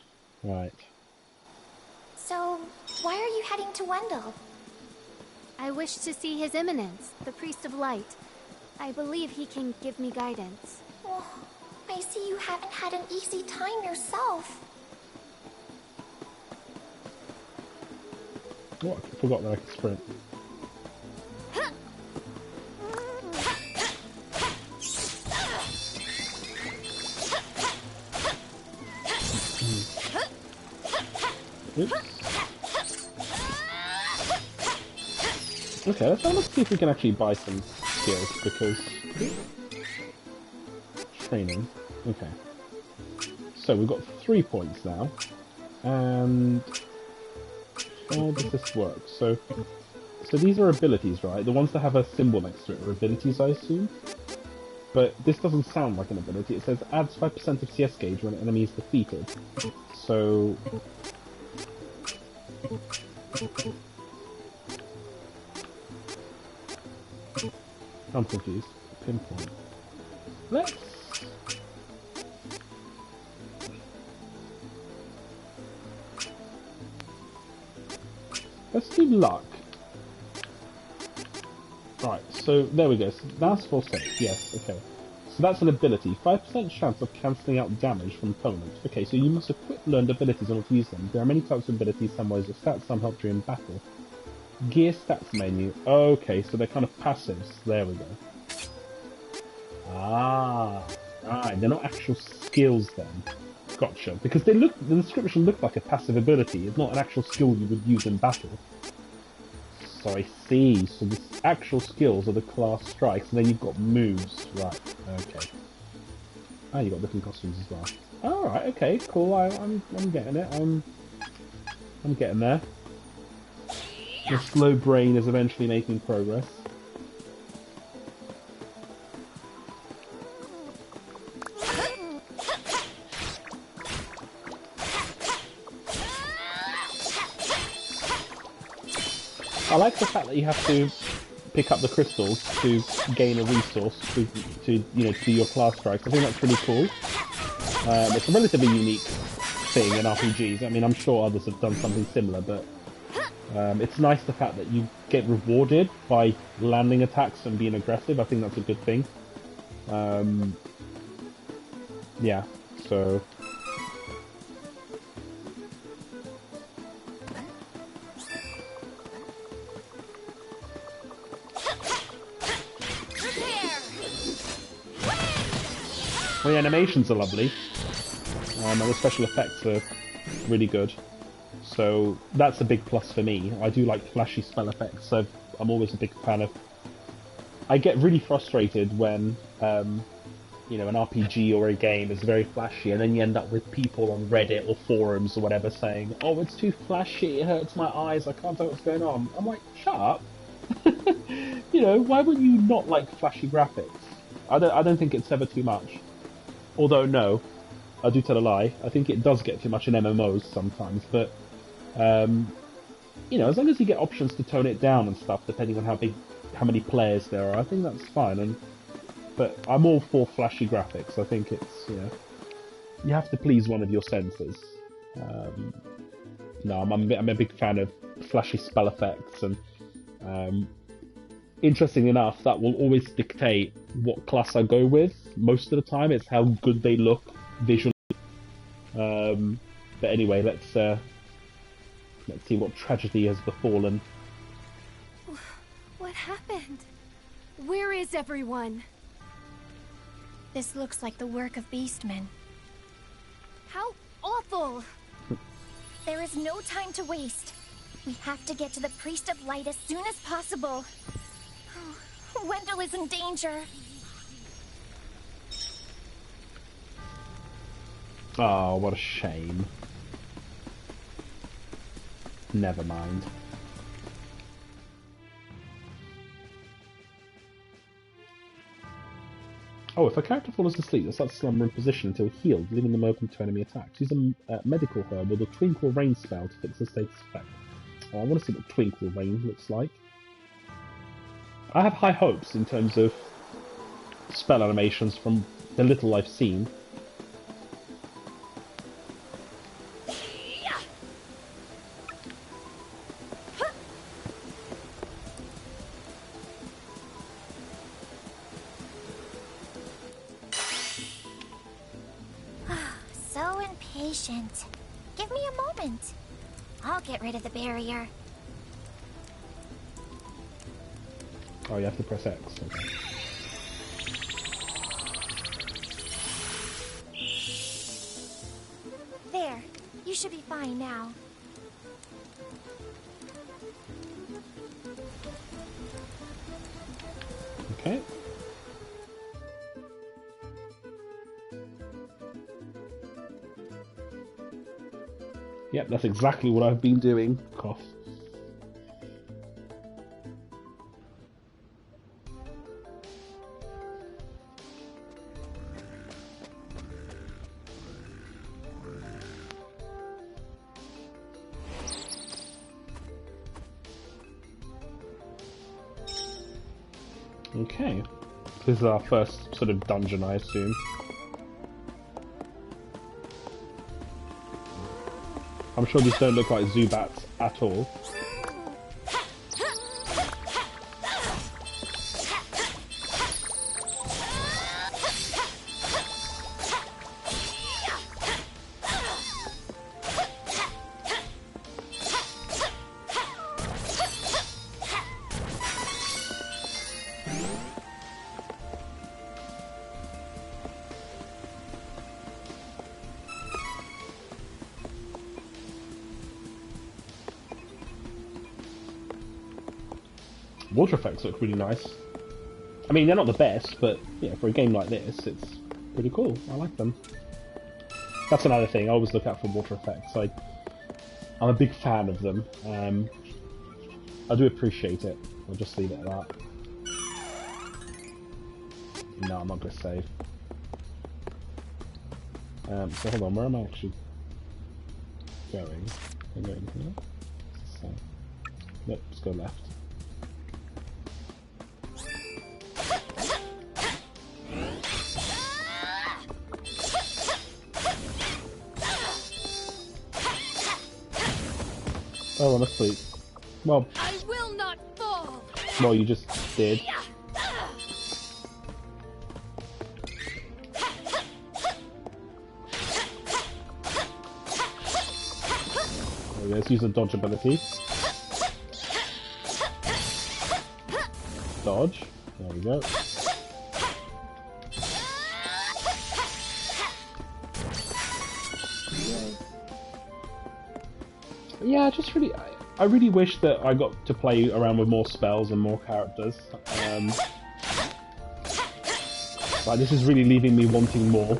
A: Right.
C: So, why are you heading to Wendell?
B: I wish to see His Eminence, the Priest of Light. I believe he can give me guidance.
C: Oh, I see you haven't had an easy time yourself.
A: Oh, I forgot that I could sprint. Oops. Okay, let's see if we can actually buy some skills, because... Training. Okay. So we've got 3 points now. And... how does this work? So these are abilities, right? The ones that have a symbol next to it are abilities, I assume? But this doesn't sound like an ability. It says adds 5% of CS gauge when an enemy is defeated. So... I'm confused. Pinpoint. Let's do luck. Right, so there we go. So that's for safe. Yes, okay. So that's an ability. 5% chance of cancelling out damage from opponents. Okay, so you must equip learned abilities in order to use them. There are many types of abilities, some ways of stats, some help during battle. Gear stats menu. Okay, so they're kind of passives. There we go. Ah, right. They're not actual skills then. Gotcha. Because the description looked like a passive ability. It's not an actual skill you would use in battle. So I see. So the actual skills are the class strikes, and then you've got moves. Right. Okay. Ah, you've got different costumes as well. All right. Okay. Cool. I'm getting it. I'm getting there. The slow brain is eventually making progress. I like the fact that you have to pick up the crystals to gain a resource to you know, to your class strikes. I think that's really cool. It's a relatively unique thing in RPGs. I mean, I'm sure others have done something similar, but it's nice the fact that you get rewarded by landing attacks and being aggressive. I think that's a good thing. Yeah, so... Well, the animations are lovely, and the special effects are really good. So that's a big plus for me. I do like flashy spell effects, so I'm always a big fan of... I get really frustrated when, you know, an RPG or a game is very flashy, and then you end up with people on Reddit or forums or whatever saying, "Oh, it's too flashy, it hurts my eyes, I can't tell what's going on." I'm like, shut up! You know, why would you not like flashy graphics? I don't think it's ever too much. Although, no, I do tell a lie. I think it does get too much in MMOs sometimes, but, you know, as long as you get options to tone it down and stuff, depending on how many players there are, I think that's fine. But I'm all for flashy graphics. I think it's, you know, you have to please one of your senses. No, I'm a big fan of flashy spell effects, and interesting enough, that will always dictate what class I go with. Most of the time, it's how good they look visually. But anyway, let's see what tragedy has befallen.
B: What happened? Where is everyone?
C: This looks like the work of beastmen.
B: How awful!
C: There is no time to waste. We have to get to the Priest of Light as soon as possible. Oh, Wendell is in danger.
A: Oh, what a shame. Never mind. Oh, if a character falls asleep, they start to slumber in position until healed, leaving them open to enemy attacks. Use a medical herb with a Twinkle Rain spell to fix the status effect. Oh, I want to see what Twinkle Rain looks like. I have high hopes in terms of spell animations from the little I've seen.
C: So impatient. Give me a moment. I'll get rid of the barrier.
A: Oh, you have to press X. Okay.
C: There. You should be fine now.
A: Okay. Yep, that's exactly what I've been doing. Cough. Okay. This is our first sort of dungeon, I assume. I'm sure these don't look like Zubats at all. Water effects look really nice. I mean, they're not the best, but yeah, for a game like this, it's pretty cool. I like them. That's another thing. I always look out for water effects. I'm a big fan of them. I do appreciate it. I'll just leave it at that. No, I'm not going to save. So hold on, where am I actually going? I'm going here. So, nope, let's go left. Oh, I'm asleep. Well,
B: I will not fall.
A: Well, you just did. Let's use the dodge ability. Dodge. There we go. Yeah, just really, I really wish that I got to play around with more spells and more characters. Like, this is really leaving me wanting more.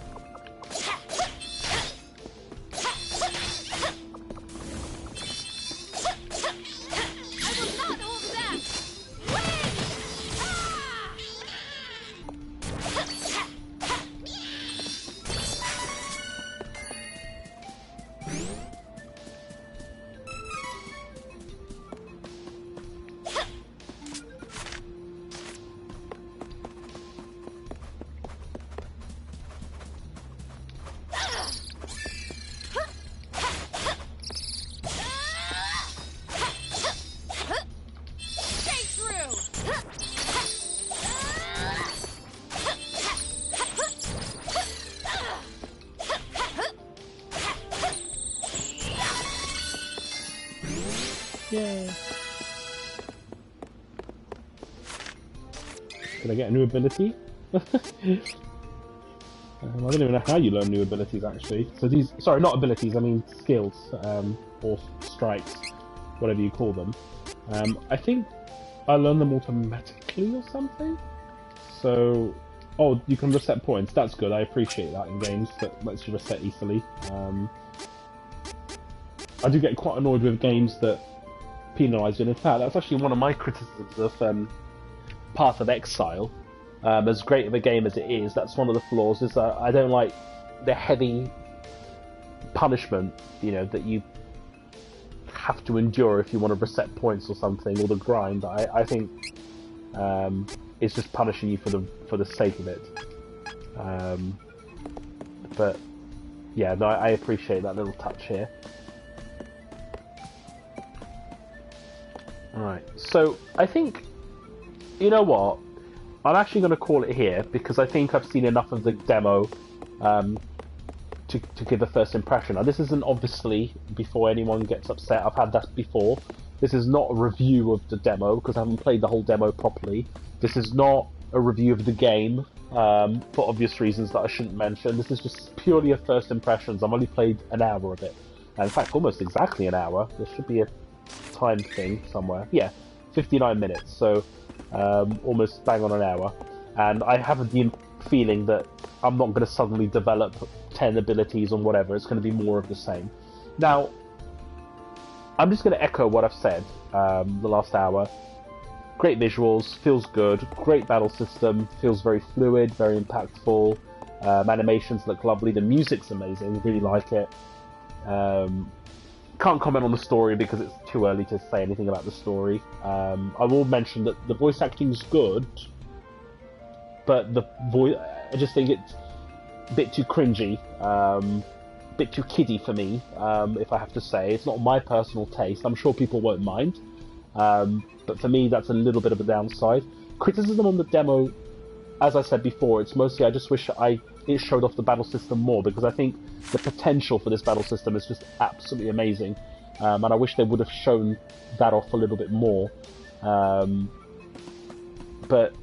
A: Yay. Can I get a new ability? I don't even know how you learn new abilities, actually. So these, sorry, not abilities, I mean skills, or strikes, whatever you call them. I think I learn them automatically or something? So, oh, you can reset points, that's good, I appreciate that in games, that lets you reset easily. I do get quite annoyed with games that penalise you, and in fact, that's actually one of my criticisms of Path of Exile. As great of a game as it is, that's one of the flaws, is that I don't like the heavy punishment, you know, that you have to endure if you want to reset points or something, or the grind. I think it's just punishing you for the sake of it. But yeah, no, I appreciate that little touch here. Alright, so I think, you know what, I'm actually going to call it here, because I think I've seen enough of the demo to give a first impression. Now, this isn't obviously, before anyone gets upset, I've had that before. This is not a review of the demo, because I haven't played the whole demo properly. This is not a review of the game, for obvious reasons that I shouldn't mention. This is just purely a first impressions. I've only played an hour of it. And in fact, almost exactly an hour. There should be a time thing somewhere. Yeah, 59 minutes, so almost bang on an hour. And I have the feeling that I'm not going to suddenly develop 10 abilities or whatever. It's going to be more of the same. Now, I'm just going to echo what I've said the last hour. Great visuals, feels good, great battle system, feels very fluid, very impactful, animations look lovely, the music's amazing, really like it. Can't comment on the story because it's too early to say anything about the story. I will mention that the voice acting's good, but the voice, I just think it's a bit too cringy, a bit too kiddie for me, if I have to say. It's not my personal taste. I'm sure people won't mind, but for me that's a little bit of a downside. Criticism on the demo, as I said before, it's mostly I just wish it showed off the battle system more, because I think the potential for this battle system is just absolutely amazing, and I wish they would have shown that off a little bit more. But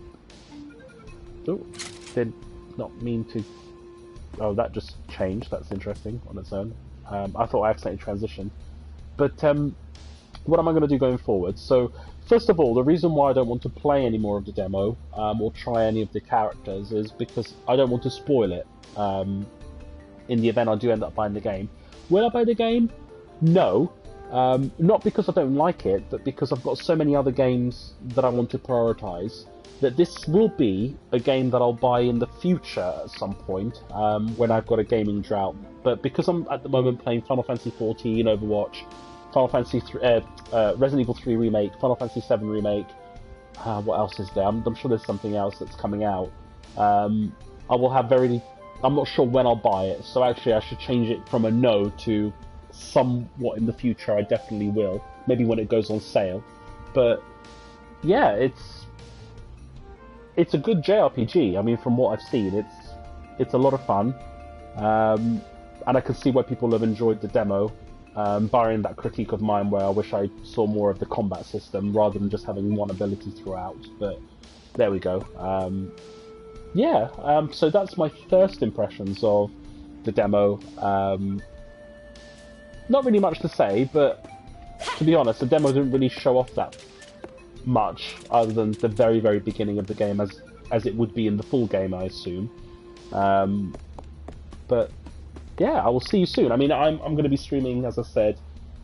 A: did not mean to. Oh, that just changed. That's interesting on its own. I thought I accidentally transitioned. But what am I going to do going forward? So, first of all, the reason why I don't want to play any more of the demo or try any of the characters is because I don't want to spoil it in the event I do end up buying the game. Will I buy the game? No. Not because I don't like it, but because I've got so many other games that I want to prioritise, that this will be a game that I'll buy in the future at some point, when I've got a gaming drought. But because I'm at the moment playing Final Fantasy XIV, Overwatch, Final Fantasy Resident Evil 3 Remake, Final Fantasy 7 Remake, what else is there? I'm sure there's something else that's coming out. I will have I'm not sure when I'll buy it, so actually I should change it from a no to somewhat in the future. I definitely will. Maybe when it goes on sale. But yeah, it's a good JRPG. I mean, from what I've seen, it's a lot of fun, and I can see why people have enjoyed the demo, barring that critique of mine where I wish I saw more of the combat system rather than just having one ability throughout. But there we go. So that's my first impressions of the demo. Not really much to say, but to be honest, the demo didn't really show off that much, other than the very, very beginning of the game, as it would be in the full game, I assume. But yeah, I will see you soon. I mean, I'm going to be streaming, as I said,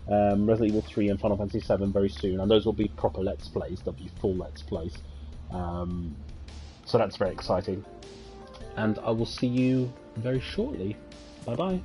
A: Resident Evil 3 and Final Fantasy 7 very soon, and those will be proper Let's Plays. They'll be full Let's Plays. So that's very exciting. And I will see you very shortly. Bye-bye.